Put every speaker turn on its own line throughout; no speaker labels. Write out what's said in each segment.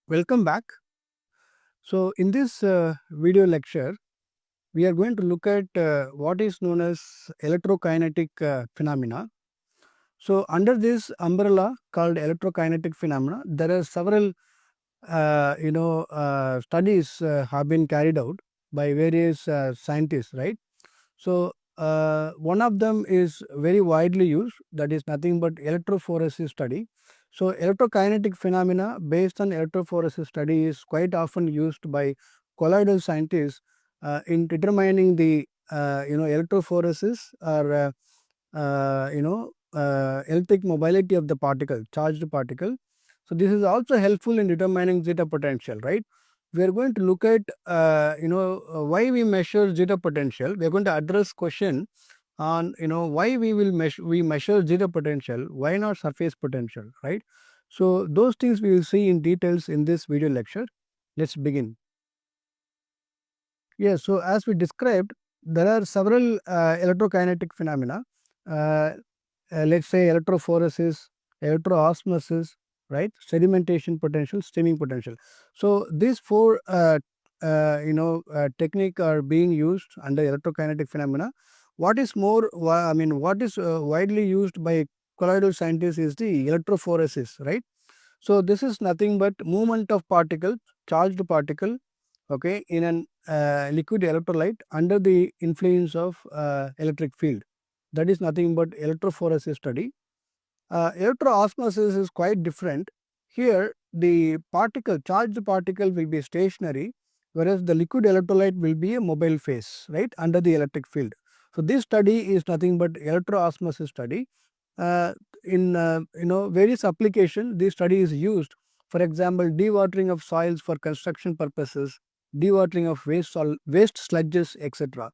Welcome back. So, in this video lecture, we are going to look at what is known as electrokinetic phenomena. So, under this umbrella called electrokinetic phenomena, there are several studies have been carried out by various scientists, right? So, one of them is very widely used, that is nothing but electrophoresis study. So, electrokinetic phenomena based on electrophoresis study is quite often used by colloidal scientists in determining the electrophoresis or electric mobility of the particle, charged particle. So, this is also helpful in determining zeta potential, right? We are going to look at why we measure zeta potential. We are going to address question on why we measure zeta potential, why not surface potential, right? So those things we will see in details in this video lecture. Let's begin. Yes, so as we described, there are several electrokinetic phenomena. Let's say electrophoresis, electroosmosis, right? Sedimentation potential, steaming potential. So these four technique are being used under electrokinetic phenomena. What is what is widely used by colloidal scientists is the electrophoresis, right? So this is nothing but movement of particle, charged particle, okay, in an liquid electrolyte under the influence of electric field. That is nothing but electrophoresis study. Electroosmosis is quite different. Here the particle, charged particle will be stationary, whereas the liquid electrolyte will be a mobile phase, right, under the electric field. So this study is nothing but electroosmosis study. In various application, this study is used. For example, dewatering of soils for construction purposes, dewatering of waste sludges, etc.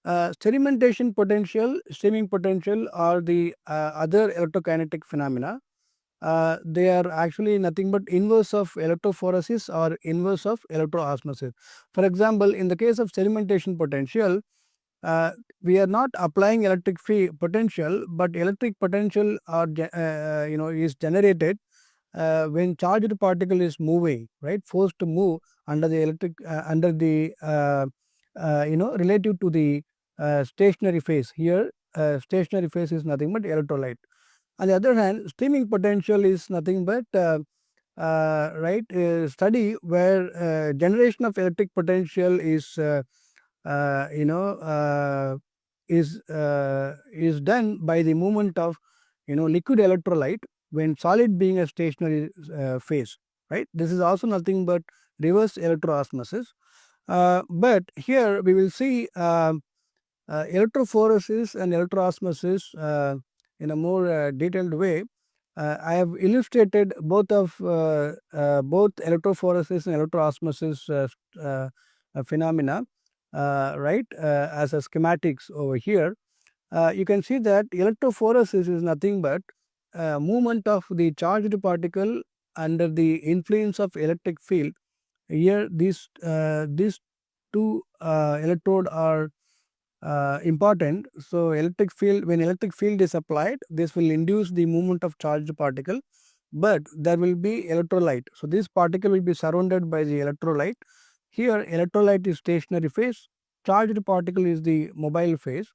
Sedimentation potential, steaming potential are the other electrokinetic phenomena. They are actually nothing but inverse of electrophoresis or inverse of electroosmosis. For example, in the case of sedimentation potential, uh, we are not applying electric potential, but electric potential is generated when charged particle is moving, right, forced to move under the relative to the stationary phase. Here stationary phase is nothing but electrolyte. On the other hand, steaming potential is nothing but study where generation of electric potential is uh, you know uh, is done by the movement of liquid electrolyte when solid being a stationary phase, right. This is also nothing but reverse electroosmosis. But here we will see electrophoresis and electroosmosis in a more detailed way. I have illustrated both electrophoresis and electroosmosis phenomena, right, as a schematics over here. You can see that electrophoresis is nothing but movement of the charged particle under the influence of electric field. Here these two electrode are important. So electric field, when electric field is applied, this will induce the movement of charged particle, but there will be electrolyte. So this particle will be surrounded by the electrolyte. Here electrolyte is stationary phase, charged particle is the mobile phase.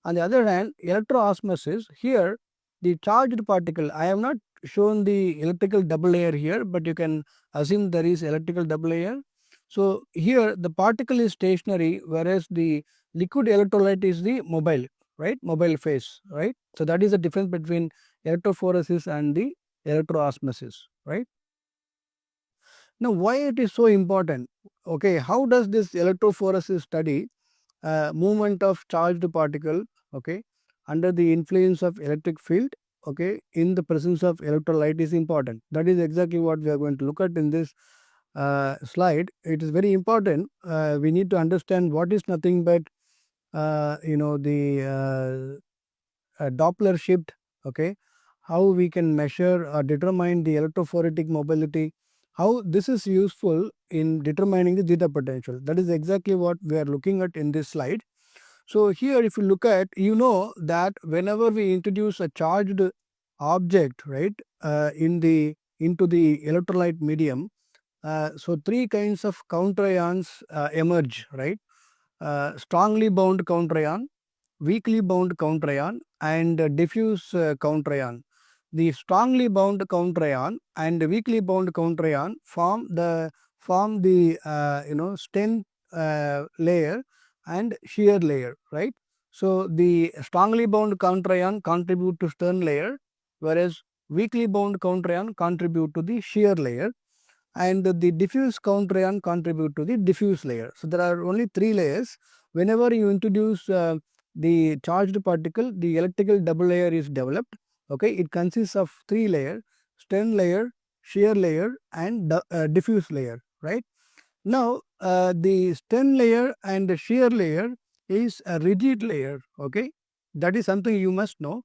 On the other hand, electroosmosis, here the charged particle, I have not shown the electrical double layer here, but you can assume there is electrical double layer. So here the particle is stationary, whereas the liquid electrolyte is the mobile, right, mobile phase, right. So that is the difference between electrophoresis and the electroosmosis, right. Now why it is so important? Okay, how does this electrophoresis study movement of charged particle, okay, under the influence of electric field, okay, in the presence of electrolyte is important. That is exactly what we are going to look at in this slide. It is very important. We need to understand what is nothing but the Doppler shift, okay, how we can measure or determine the electrophoretic mobility, how this is useful in determining the zeta potential. That is exactly what we are looking at in this slide. So here if you look at, that whenever we introduce a charged object, right, into the electrolyte medium, So three kinds of counterions emerge, right? Strongly bound counterion, weakly bound counterion, and diffuse counterion. The strongly bound counterion and weakly bound counterion form the stent layer and shear layer, right? So the strongly bound counterion contribute to stern layer, whereas weakly bound counterion contribute to the shear layer, and the diffuse counterion contribute to the diffuse layer. So there are only three layers. Whenever you introduce the charged particle, the electrical double layer is developed. Okay, it consists of three layers: stern layer, shear layer, and diffuse layer, right? Now the stern layer and the shear layer is a rigid layer. Okay, that is something you must know,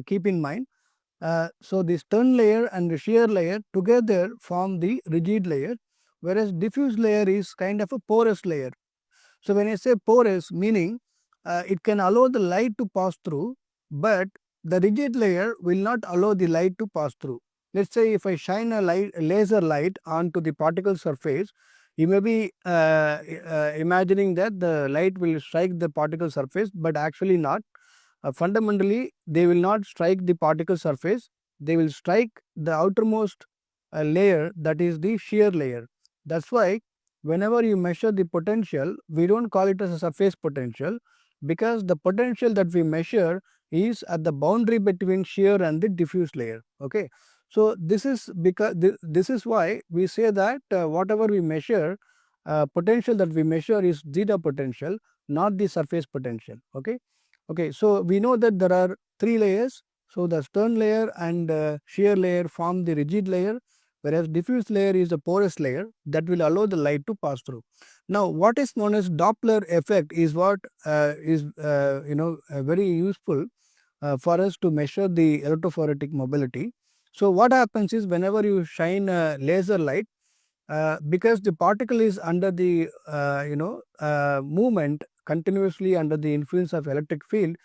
keep in mind. So the stern layer and the shear layer together form the rigid layer, whereas diffuse layer is kind of a porous layer. So when I say porous, meaning it can allow the light to pass through, but the rigid layer will not allow the light to pass through. Let's say if I shine a laser light onto the particle surface, you may be imagining that the light will strike the particle surface, but actually not. Fundamentally, they will not strike the particle surface, they will strike the outermost layer, that is the shear layer. That is why whenever you measure the potential, we do not call it as a surface potential, because the potential that we measure is at the boundary between shear and the diffuse layer. Okay. So this is because this is why we say that whatever we measure, potential that we measure is zeta potential, not the surface potential. Okay. Okay, so we know that there are three layers. So the stern layer and shear layer form the rigid layer, whereas diffuse layer is a porous layer that will allow the light to pass through. Now, what is known as Doppler effect is what is very useful for us to measure the electrophoretic mobility. So what happens is, whenever you shine a laser light, because the particle is under the movement continuously under the influence of electric field,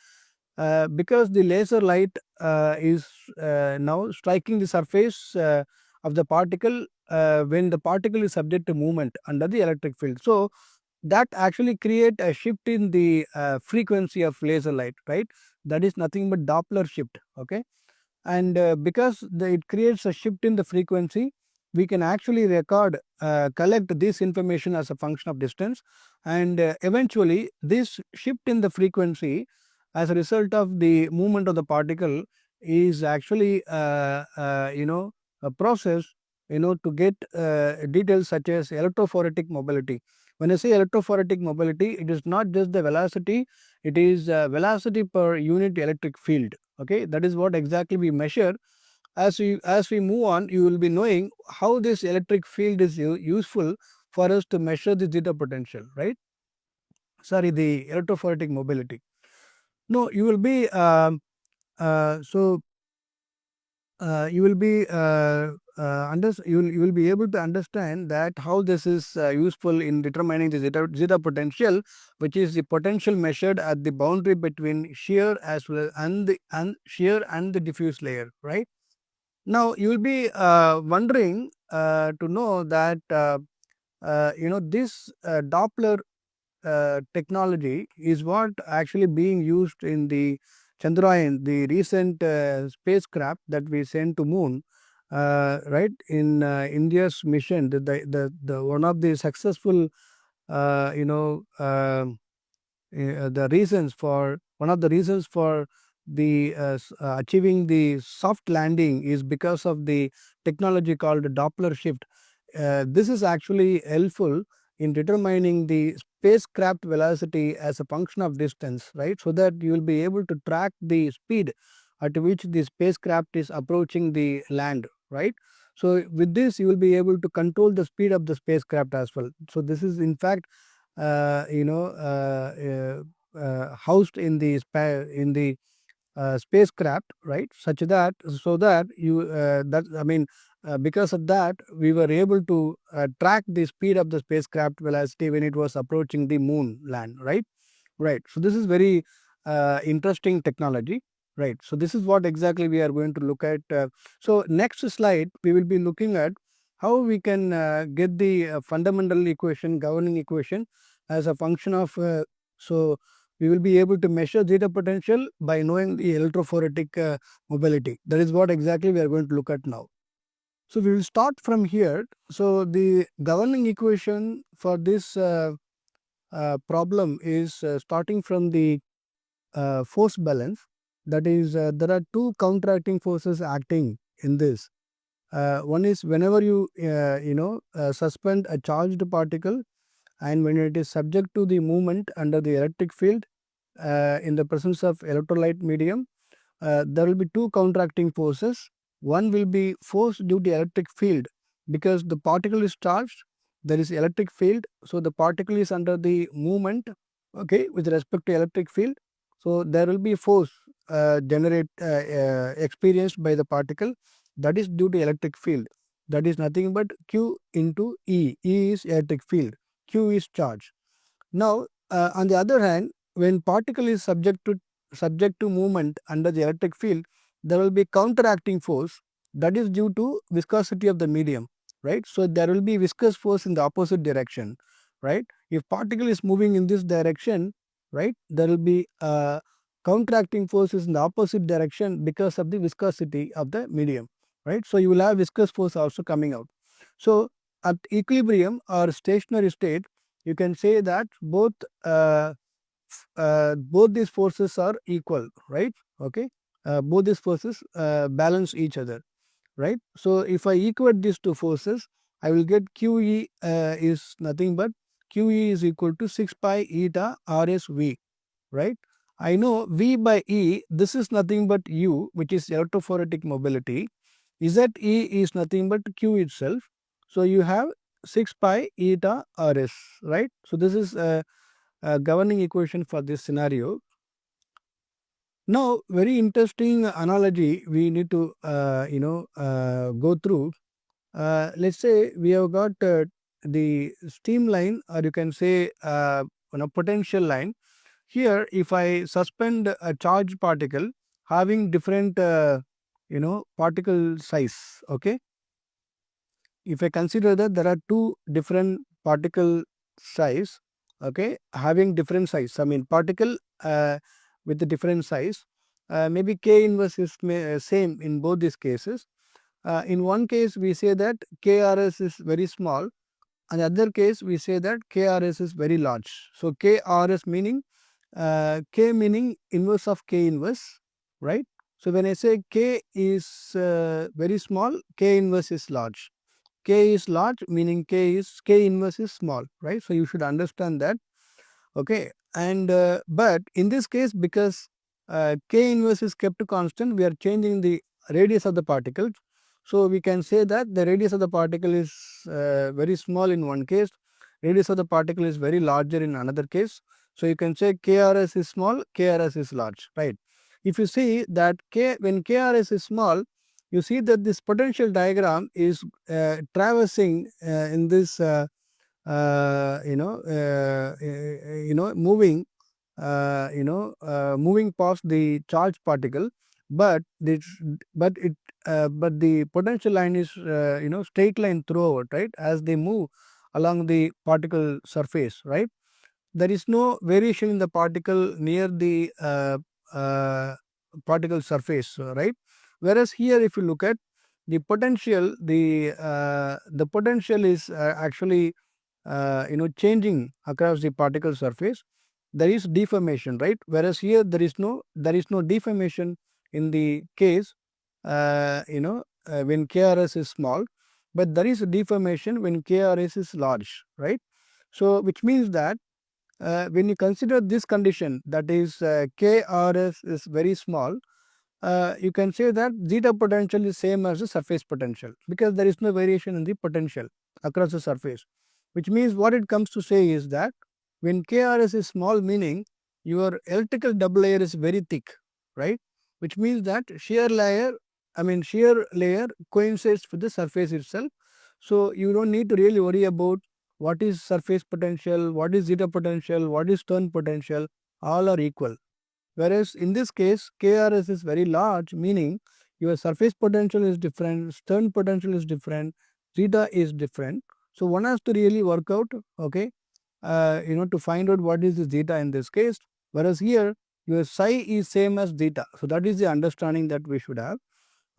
because the laser light is now striking the surface of the particle when the particle is subject to movement under the electric field. So that actually create a shift in the frequency of laser light, right? That is nothing but Doppler shift. Okay, and because it creates a shift in the frequency, we can actually collect this information as a function of distance, and eventually this shift in the frequency as a result of the movement of the particle is actually a process to get details such as electrophoretic mobility. When I say electrophoretic mobility, it is not just the velocity, it is velocity per unit electric field. Okay, that is what exactly we measure. As we move on, you will be knowing how this electric field is useful for us to measure the zeta potential, right? Sorry, the electrophoretic mobility. No, you will be so you will be you will be able to understand that how this is useful in determining the zeta potential, which is the potential measured at the boundary between shear as well and shear and the diffuse layer, right? Now you will be wondering to know that this Doppler technology is what actually being used in the Chandrayaan, the recent spacecraft that we sent to moon, right? In India's mission, the one of the successful, you know, the reasons for one of the reasons for the achieving the soft landing is because of the technology called Doppler shift. This is actually helpful in determining the spacecraft velocity as a function of distance, right? So that you will be able to track the speed at which the spacecraft is approaching the land, right? So with this you will be able to control the speed of the spacecraft as well. So this is in fact housed in the spacecraft, right? Such that so that you that I mean because of that we were able to track the speed of the spacecraft velocity when it was approaching the moon land, right? Right. So this is very interesting technology, right? So this is what exactly we are going to look at. So next slide we will be looking at how we can get the fundamental equation, governing equation as a function of, so we will be able to measure zeta potential by knowing the electrophoretic mobility. That is what exactly we are going to look at now. So we will start from here. So the governing equation for this problem is starting from the force balance. That is, there are two counteracting forces acting in this. One is whenever you suspend a charged particle, and when it is subject to the movement under the electric field in the presence of electrolyte medium, there will be two counteracting forces. One will be force due to electric field, because the particle is charged, there is electric field, so the particle is under the movement, okay, with respect to electric field. So there will be force experienced by the particle, that is due to electric field. That is nothing but Q into E. E is electric field, Q is charge. Now on the other hand, when particle is subject to movement under the electric field, there will be counteracting force, that is due to viscosity of the medium, right. So there will be viscous force in the opposite direction, right. If particle is moving in this direction, right, there will be counteracting forces in the opposite direction because of the viscosity of the medium, right. So you will have viscous force also coming out. So at equilibrium or stationary state, you can say that both these forces are equal, right. Okay, both these forces balance each other, right. So if I equate these two forces, I will get QE is nothing but QE is equal to 6 pi eta RSV, right. I know V by E, this is nothing but U, which is electrophoretic mobility. ZE is nothing but Q itself. So you have 6 pi eta RS, right. So this is a governing equation for this scenario. Now, very interesting analogy we need to go through. Let's say we have got the steam line, or you can say potential line. Here, if I suspend a charged particle having different particle size, okay. If I consider that there are two different particle size, okay, having different size, I mean particle with the different size, maybe K inverse is same in both these cases. In one case we say that KRS is very small, and the other case we say that KRS is very large. So KRS meaning K meaning inverse of K inverse, right. So when I say K is very small, K inverse is large. K is large meaning K inverse is small, right. So you should understand that, okay. And but in this case, because K inverse is kept constant, we are changing the radius of the particles. So we can say that the radius of the particle is very small in one case, radius of the particle is very larger in another case. So you can say KRS is small, KRS is large, right. If you see that when KRS is small, you see that this potential diagram is traversing in this moving moving past the charged particle, but the potential line is straight line throughout, right, as they move along the particle surface, right. There is no variation in the particle near the particle surface, right. Whereas here, if you look at the potential, the potential is actually changing across the particle surface. There is deformation, right. Whereas here there is no deformation in the case when KRS is small, but there is a deformation when KRS is large, right. So which means that when you consider this condition, that is KRS is very small, you can say that zeta potential is same as the surface potential, because there is no variation in the potential across the surface. Which means what it comes to say is that when KRS is small, meaning your electrical double layer is very thick, right. Which means that shear layer coincides with the surface itself. So you don't need to really worry about what is surface potential, what is zeta potential, what is stern potential, all are equal. Whereas in this case, KRS is very large, meaning your surface potential is different, stern potential is different, zeta is different. So one has to really work out, okay, to find out what is the zeta in this case, whereas here your psi is same as zeta. So that is the understanding that we should have.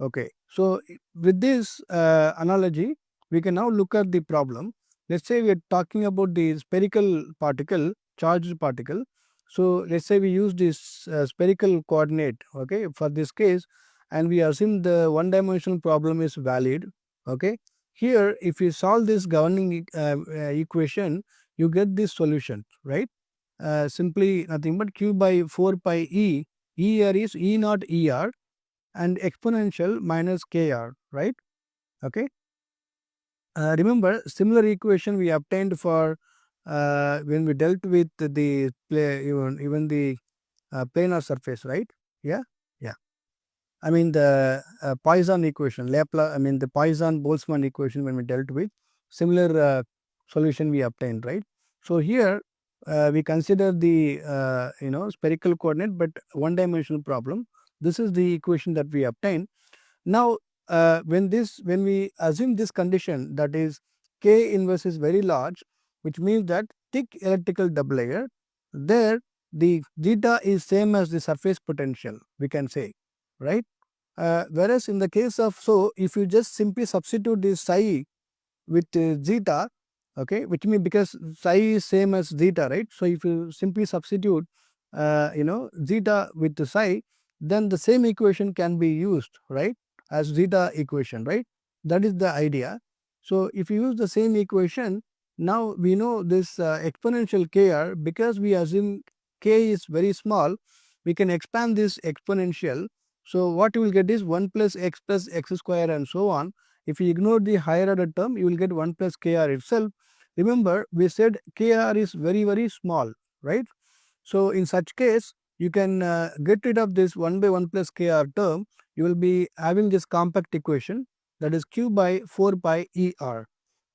Okay, so with this analogy, we can now look at the problem. Let's say we are talking about the spherical particle, charged particle. So let's say we use this spherical coordinate, okay, for this case, and we assume the one dimensional problem is valid. Okay, here if you solve this governing equation, you get this solution, right? Simply nothing but q by 4 pi e. E here is E naught ER and exponential minus kr, right? Okay. Remember, similar equation we obtained for when we dealt with the even the planar surface, right? Yeah, yeah. I mean the Poisson equation, Laplace. I mean the Poisson-Boltzmann equation when we dealt with similar solution we obtained, right? So here we consider the spherical coordinate, but one dimensional problem. This is the equation that we obtained. Now, when we assume this condition, that is K inverse is very large, which means that thick electrical double layer, there the zeta is same as the surface potential, we can say, right? Whereas in the case of, so if you just simply substitute this psi with zeta, okay, which means because psi is same as zeta, right? So if you simply substitute zeta with the psi, then the same equation can be used, right, as zeta equation, right? That is the idea. So if you use the same equation, now we know this exponential kr, because we assume k is very small, we can expand this exponential. So what you will get is 1 plus x square and so on. If you ignore the higher order term, you will get 1 plus kr itself. Remember, we said kr is very, very small, right? So in such case, you can get rid of this 1 by 1 plus kr term. You will be having this compact equation, that is q by 4 pi er.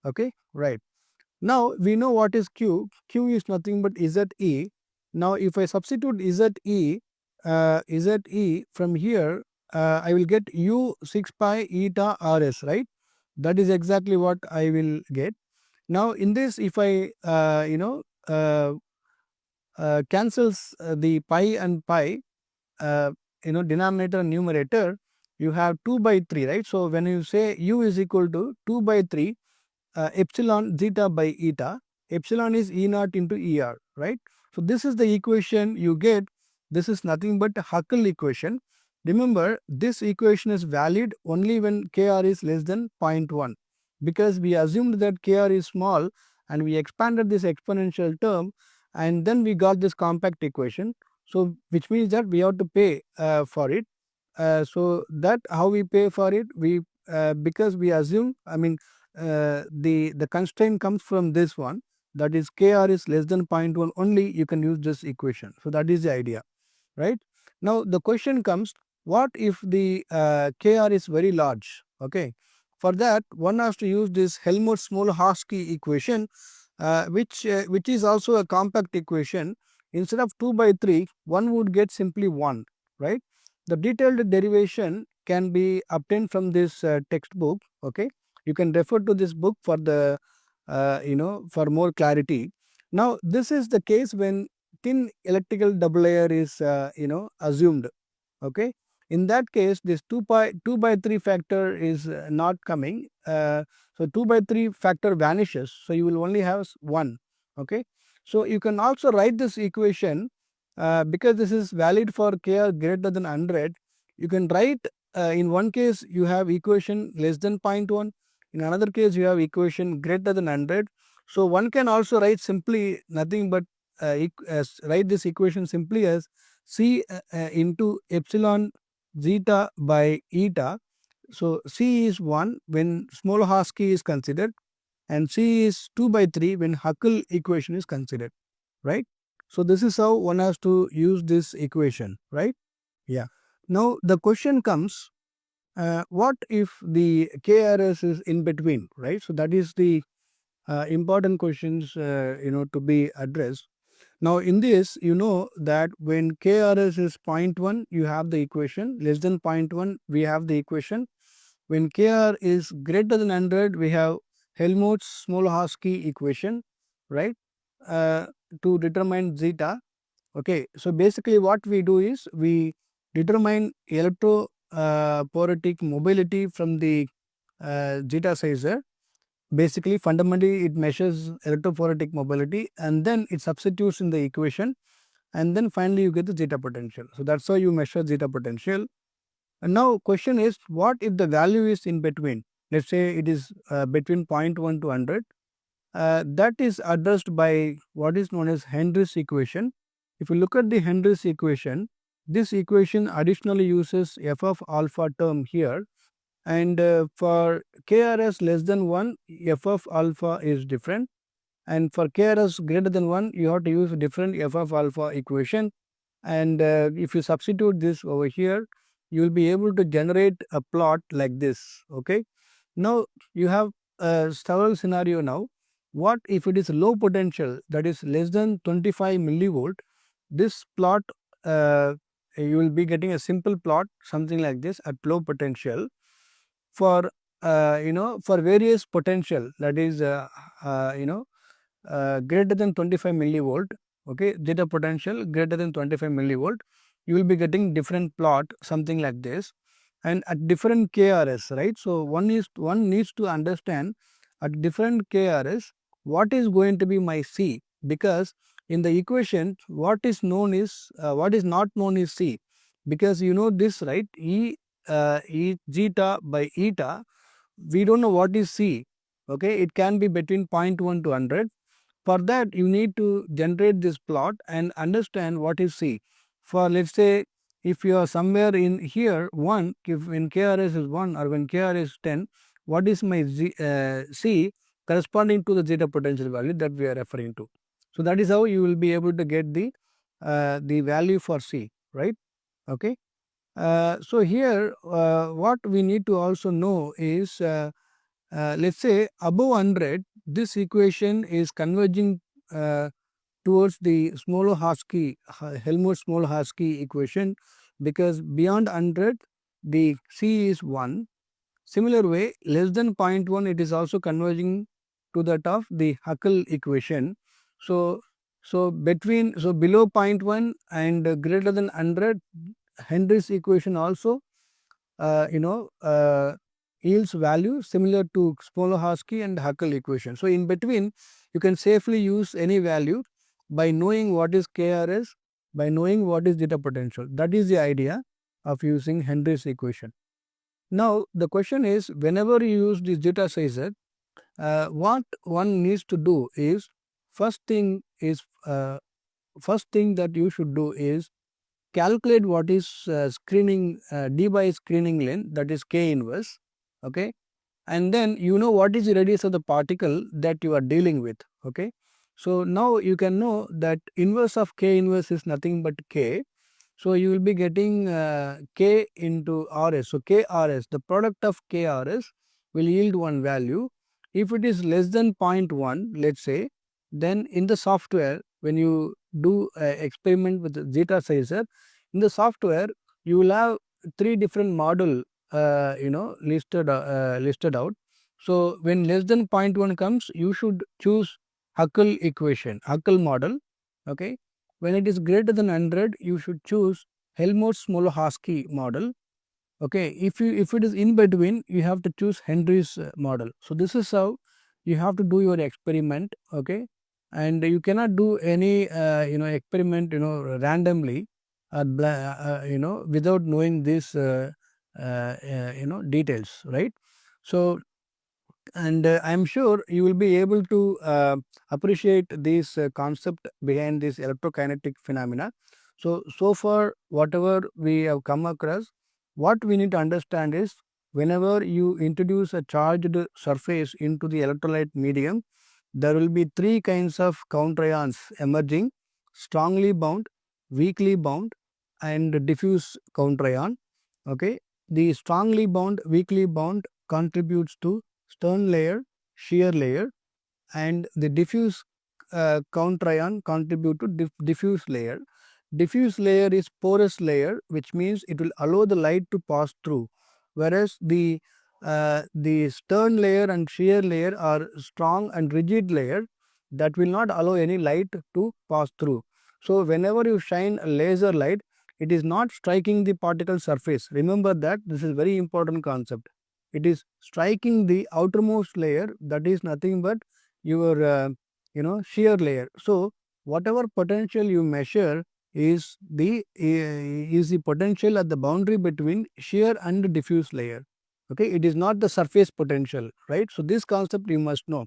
Okay, right. Now we know what is q. Q is nothing but ze. Now if I substitute ze from here, I will get u 6 pi eta rs, right? That is exactly what I will get. Now in this, if I cancels the pi and pi, denominator and numerator, you have 2 by 3, right? So when you say u is equal to 2 by 3 epsilon zeta by eta, epsilon is E naught into ER, right? So this is the equation you get. This is nothing but Huckel equation. Remember, this equation is valid only when kr is less than 0.1, because we assumed that kr is small and we expanded this exponential term, and then we got this compact equation. So which means that we have to pay for it. So that how we pay for it, we because we assume, I mean the constraint comes from this one, that is kr is less than 0.1, only you can use this equation. So that is the idea, right? Now the question comes, what if the kr is very large? Okay, for that one has to use this Helmholtz-Smoluchowski equation, which is also a compact equation. Instead of 2 by 3, one would get simply 1, right? The detailed derivation can be obtained from this textbook. Okay, you can refer to this book for the for more clarity. Now this is the case when thin electrical double layer is assumed. Okay, in that case this 2 by 3 factor is not coming. So 2 by 3 factor vanishes, so you will only have 1. Okay, so you can also write this equation because this is valid for kr greater than 100. You can write in one case you have equation less than 0.1, in another case you have equation greater than 100. So one can also write simply nothing but write this equation simply as c into epsilon zeta by eta. So c is 1 when Smoluchowski is considered, and c is 2 by 3 when Huckel equation is considered, right? So this is how one has to use this equation, right? Yeah. Now the question comes, what if the KRS is in between, right? So that is the important questions to be addressed. Now in this, you know that when KRS is 0.1, you have the equation, less than 0.1 we have the equation, when Kr is greater than 100, we have Helmholtz-Smoluchowski equation, right, to determine zeta. Okay, so basically what we do is we determine electrophoretic mobility from the zeta sizer. Basically, fundamentally, it measures electrophoretic mobility and then it substitutes in the equation, and then finally you get the zeta potential. So that's how you measure zeta potential. And now question is, what if the value is in between? Let's say it is between 0.1 to 100. That is addressed by what is known as Henry's equation. If you look at the Henry's equation, this equation additionally uses f of alpha term here, and for KRS less than 1, f of alpha is different, and for KRS greater than 1, you have to use a different f of alpha equation. And if you substitute this over here, you will be able to generate a plot like this. Okay, now you have several scenario. Now what if it is low potential, that is less than 25 millivolt? This plot, you will be getting a simple plot something like this at low potential for for various potential, that is greater than 25 millivolt. Okay, zeta potential greater than 25 millivolt, you will be getting different plot something like this, and at different KRS, right. So one needs to understand at different KRS what is going to be my C, because in the equation what is known is what is not known is C, because you know this, right, E zeta by eta, we don't know what is C. Okay, it can be between 0.1 to 100. For that, you need to generate this plot and understand what is C. For let's say, if you are somewhere in here 1, if when KRS is 1 or when KRS is 10, what is my C corresponding to the zeta potential value that we are referring to. So that is how you will be able to get the value for C, right. Okay. So here what we need to also know is let's say above 100, this equation is converging towards the Helmholtz-Smoluchowski equation, because beyond 100 the C is 1. Similar way, less than 0.1, it is also converging to that of the Huckel equation. So below 0.1 and greater than 100, Henry's equation also yields value similar to Smoluchowski and Huckel equation. So in between, you can safely use any value by knowing what is KRS, by knowing what is zeta potential. That is the idea of using Henry's equation. Now the question is, whenever you use the zeta sizer, what one needs to do is, first thing that you should do is calculate what is screening Debye screening length, that is K inverse. Okay, and then you know what is the radius of the particle that you are dealing with. Okay, so now you can know that inverse of K inverse is nothing but K. So you will be getting K into RS. So KRS, the product of KRS will yield one value. If it is less than 0.1, let's say, then in the software, when you do experiment with the zeta sizer, in the software you will have 3 different model listed out. So when less than 0.1 comes, you should choose Huckel equation, Huckel model. Okay, when it is greater than 100, you should choose Helmholtz-Smoluchowski model. Okay, if it is in between, you have to choose Henry's model. So this is how you have to do your experiment. Okay, and you cannot do any experiment randomly without knowing these details, right. So, and I am sure you will be able to appreciate this concept behind this electrokinetic phenomena. So far whatever we have come across, what we need to understand is, whenever you introduce a charged surface into the electrolyte medium, there will be 3 kinds of counterions emerging: strongly bound, weakly bound, and diffuse counterion. Okay, the strongly bound, weakly bound contributes to stern layer, shear layer, and the diffuse counterion contribute to diffuse layer. Diffuse layer is porous layer, which means it will allow the light to pass through, whereas the the stern layer and shear layer are strong and rigid layer that will not allow any light to pass through. So, whenever you shine a laser light, it is not striking the particle surface. Remember that this is very important concept. It is striking the outermost layer, that is nothing but your shear layer. So, whatever potential you measure is the potential at the boundary between shear and diffuse layer. Okay, it is not the surface potential, right? So, this concept you must know.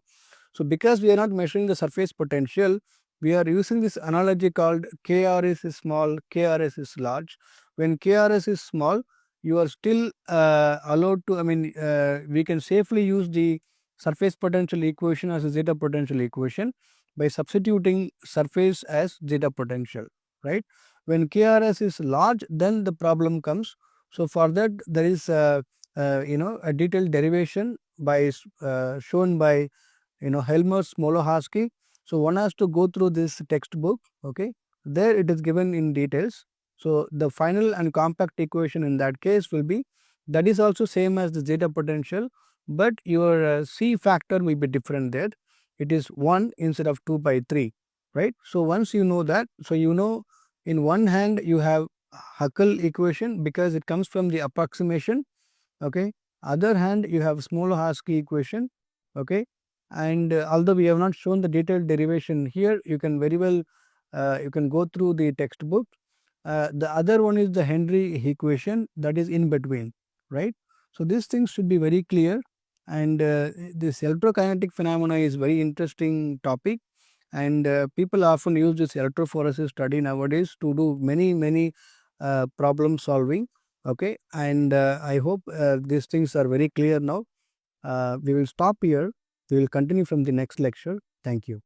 So, because we are not measuring the surface potential, we are using this analogy called KRS is small, KRS is large. When KRS is small, you are still allowed to, we can safely use the surface potential equation as a zeta potential equation by substituting surface as zeta potential, right? When KRS is large, then the problem comes. So, for that there is a detailed derivation by shown by Helmholtz Smoluchowski. So, one has to go through this textbook, okay. There it is given in details. So, the final and compact equation in that case will be, that is also same as the zeta potential, but your C factor will be different there. It is 1 instead of 2 by 3, right. So, once you know that, so you know in one hand you have Huckel equation because it comes from the approximation, okay. Other hand you have Smoluchowski equation, okay. And although we have not shown the detailed derivation here, you can very well you can go through the textbook. The other one is the Henry equation, that is in between, right. So, these things should be very clear, and this electrokinetic phenomena is very interesting topic, and people often use this electrophoresis study nowadays to do many problem solving, okay. And I hope these things are very clear now. We will stop here. We will continue from the next lecture. Thank you.